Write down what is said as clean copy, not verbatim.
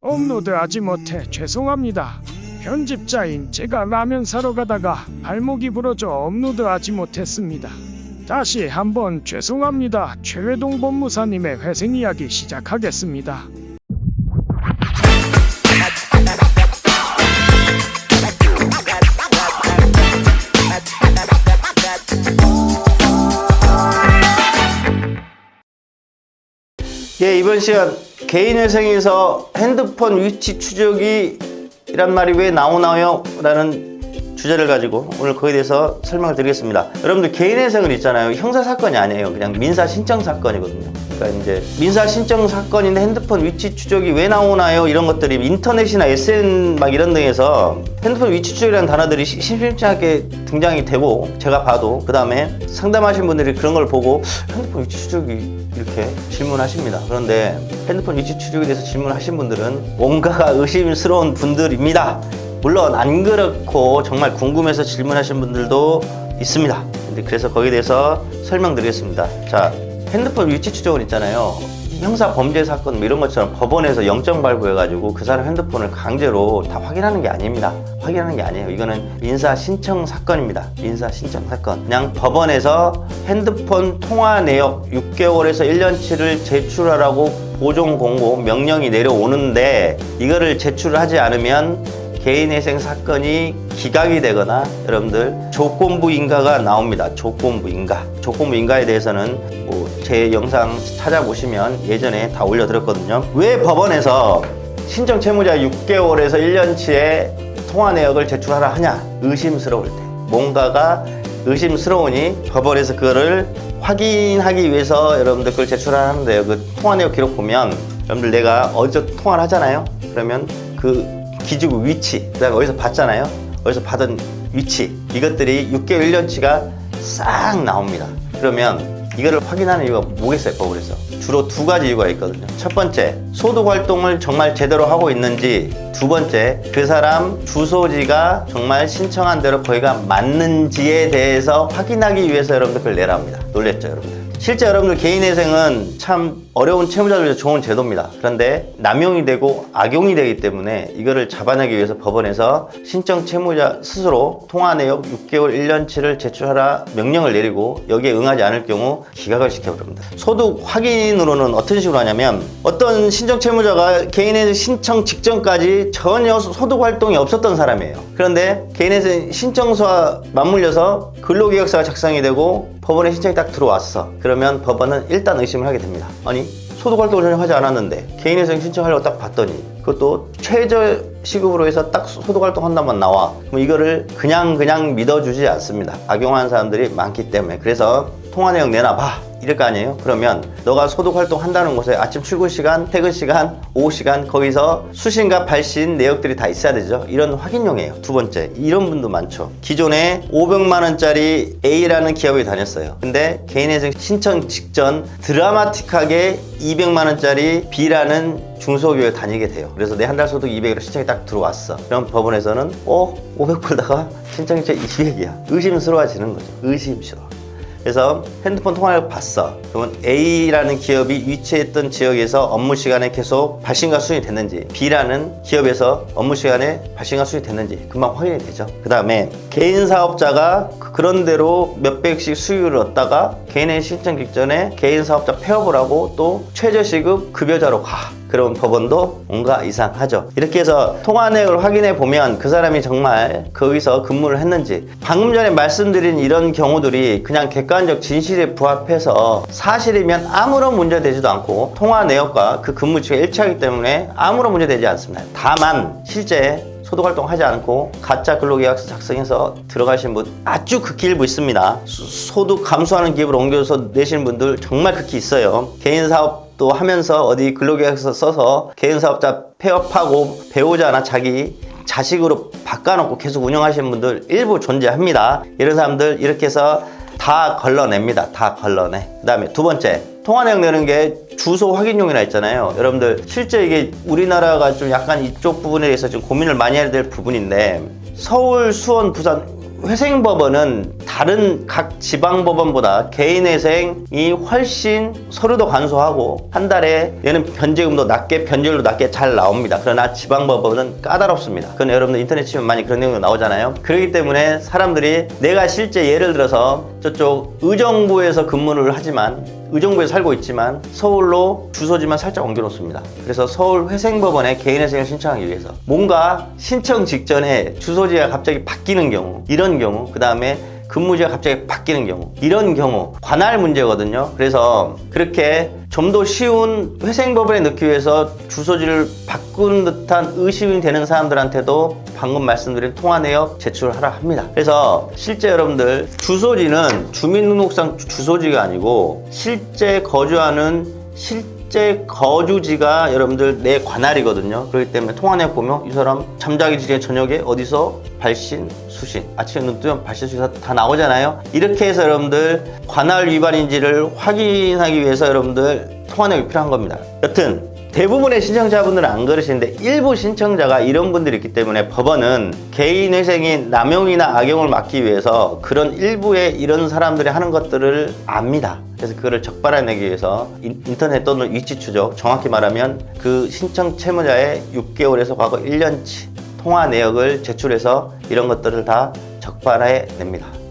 업로드하지 못해 죄송합니다. 편집자인 제가 라면 사러 가다가 발목이 부러져 업로드하지 못했습니다. 다시 한번 죄송합니다. 최회동 법무사님의 회생 이야기 시작하겠습니다. 예, 이번 시간 개인회생에서 핸드폰 위치 추적이란 말이 왜 나오나요? 라는 주제를 가지고 오늘 거기에 대해서 설명을 드리겠습니다. 여러분들 개인회생은 있잖아요. 형사사건이 아니에요. 그냥 민사신청사건이거든요. 그러니까 이제 민사신청사건인데 핸드폰 위치 추적이 왜 나오나요? 이런 것들이 인터넷이나 SN 막 이런 등에서 핸드폰 위치 추적이라는 단어들이 심심찮게 등장이 되고, 제가 봐도 그 다음에 상담하신 분들이 그런 걸 보고 핸드폰 위치 추적이 이렇게 질문하십니다. 그런데 핸드폰 위치 추적에 대해서 질문하신 분들은 뭔가가 의심스러운 분들입니다. 물론 안 그렇고 정말 궁금해서 질문하신 분들도 있습니다. 그래서 거기에 대해서 설명드리겠습니다. 자, 핸드폰 위치 추적은 있잖아요. 형사 범죄 사건 뭐 이런 것처럼 법원에서 영장 발부해가지고 그 사람 핸드폰을 강제로 다 확인하는 게 아닙니다. 확인하는 게 아니에요. 이거는 민사 신청 사건입니다. 민사 신청 사건. 그냥 법원에서 핸드폰 통화 내역 6개월에서 1년치를 제출하라고 보존 공고 명령이 내려오는데, 이거를 제출하지 않으면 개인회생 사건이 기각이 되거나 여러분들 조건부 인가가 나옵니다. 조건부 인가. 조건부 인가에 대해서는 뭐 제 영상 찾아보시면 예전에 다 올려드렸거든요. 왜 법원에서 신청 채무자 6개월에서 1년치의 통화 내역을 제출하라 하냐? 의심스러울 때. 뭔가가 의심스러우니 법원에서 그거를 확인하기 위해서 여러분들 그걸 제출하는데요. 그 통화 내역 기록 보면 여러분들 내가 어디서 통화를 하잖아요. 그러면 그 기지국 위치, 그 다음에 어디서 받잖아요. 어디서 받은 위치, 이것들이 6개월 1년치가 싹 나옵니다. 그러면 이거를 확인하는 이유가 뭐겠어요? 법원에서 주로 두 가지 이유가 있거든요. 첫 번째, 소득 활동을 정말 제대로 하고 있는지, 두 번째, 그 사람 주소지가 정말 신청한 대로 거기가 맞는지에 대해서 확인하기 위해서 여러분들 그걸 내라 합니다. 놀랬죠, 여러분들? 실제 여러분들 개인회생은 참 어려운 채무자를 위해서 좋은 제도입니다. 그런데 남용이 되고 악용이 되기 때문에 이거를 잡아내기 위해서 법원에서 신청 채무자 스스로 통화 내역 6개월 1년치를 제출하라 명령을 내리고, 여기에 응하지 않을 경우 기각을 시켜버립니다. 소득 확인으로는 어떤 식으로 하냐면, 어떤 신청 채무자가 개인회생 신청 직전까지 전혀 소득 활동이 없었던 사람이에요. 그런데 개인회생 신청서와 맞물려서 근로계약서가 작성이 되고 법원에 신청이 딱 들어왔어. 그러면 법원은 일단 의심을 하게 됩니다. 아니, 소득활동을 전혀 하지 않았는데 개인회생 신청하려고 딱 봤더니 그것도 최저 시급으로 해서 딱 소득활동 한다만 나와. 그럼 이거를 그냥 믿어주지 않습니다. 악용하는 사람들이 많기 때문에. 그래서 통화 내역 내놔봐, 이럴 거 아니에요? 그러면 너가 소득활동 한다는 곳에 아침 출근 시간, 퇴근 시간, 오후 시간, 거기서 수신과 발신 내역들이 다 있어야 되죠. 이런 확인용이에요. 두 번째, 이런 분도 많죠. 기존에 500만 원짜리 A라는 기업에 다녔어요. 근데 개인회생 신청 직전 드라마틱하게 200만 원짜리 B라는 중소기업에 다니게 돼요. 그래서 내 한 달 소득 200으로 신청이 딱 들어왔어. 그럼 법원에서는 500 벌다가 신청일자 200이야. 의심스러워지는 거죠. 의심스러워. 그래서 핸드폰 통화를 봤어. 그러면 A라는 기업이 위치했던 지역에서 업무 시간에 계속 발신과 수신이 됐는지, B라는 기업에서 업무 시간에 발신과 수신이 됐는지 금방 확인이 되죠. 그 다음에 개인 사업자가 그런 대로 몇백씩 수익을 얻다가 개인의 신청 직전에 개인 사업자 폐업을 하고 또 최저시급 급여자로 가. 그럼 법원도 뭔가 이상하죠. 이렇게 해서 통화 내역을 확인해 보면 그 사람이 정말 거기서 근무를 했는지, 방금 전에 말씀드린 이런 경우들이 그냥 객관적 진실에 부합해서 사실이면 아무런 문제 되지도 않고 통화 내역과 그 근무 지가 일치하기 때문에 아무런 문제 되지 않습니다. 다만 실제 소득활동 하지 않고 가짜 근로계약서 작성해서 들어가신 분 아주 극히 일부 있습니다. 소득 감소하는 기업으로 옮겨서 내시는 분들 정말 극히 있어요. 개인사업도 하면서 어디 근로계약서 써서 개인사업자 폐업하고 배우자나 자기 자식으로 바꿔놓고 계속 운영하시는 분들 일부 존재합니다. 이런 사람들 이렇게 해서 다 걸러냅니다. 다 걸러내. 그 다음에 두 번째, 통화 내역 내는 게 주소 확인용이라 했잖아요. 여러분들 실제 이게 우리나라가 좀 약간 이쪽 부분에 대해서 좀 고민을 많이 해야 될 부분인데, 서울, 수원, 부산 회생법원은 다른 각 지방법원보다 개인회생이 훨씬 서류도 간소하고 한 달에 얘는 변제금도 낮게 변제율도 낮게 잘 나옵니다. 그러나 지방법원은 까다롭습니다. 그건 여러분들 인터넷 치면 많이 그런 내용이 나오잖아요. 그렇기 때문에 사람들이 내가 실제 예를 들어서 저쪽 의정부에서 근무를 하지만 의정부에 살고 있지만 서울로 주소지만 살짝 옮겨 놓습니다. 그래서 서울 회생법원에 개인회생을 신청하기 위해서 뭔가 신청 직전에 주소지가 갑자기 바뀌는 경우, 이런 경우, 그 다음에 근무지가 갑자기 바뀌는 경우, 이런 경우 관할 문제거든요. 그래서 그렇게 좀 더 쉬운 회생법원에 넣기 위해서 주소지를 바꾼 듯한 의심이 되는 사람들한테도 방금 말씀드린 통화내역 제출하라 합니다. 그래서 실제 여러분들 주소지는 주민등록상 주소지가 아니고 실제 거주하는 실제 거주지가 여러분들 내 관할이거든요. 그렇기 때문에 통화내역 보면 이 사람 잠자기 전에 저녁에 어디서 발신, 수신, 아침에 눈 뜨면 발신, 수신 다 나오잖아요. 이렇게 해서 여러분들 관할 위반인지를 확인하기 위해서 여러분들 통화내역이 필요한 겁니다. 여튼 대부분의 신청자분들은 안 그러시는데 일부 신청자가 이런 분들이 있기 때문에 법원은 개인회생이 남용이나 악용을 막기 위해서 그런 일부의 이런 사람들이 하는 것들을 압니다. 그래서 그거를 적발해내기 위해서 인터넷 또는 위치 추적, 정확히 말하면 그 신청 채무자의 6개월에서 과거 1년치 통화 내역을 제출해서 이런 것들을 다 적발해냅니다.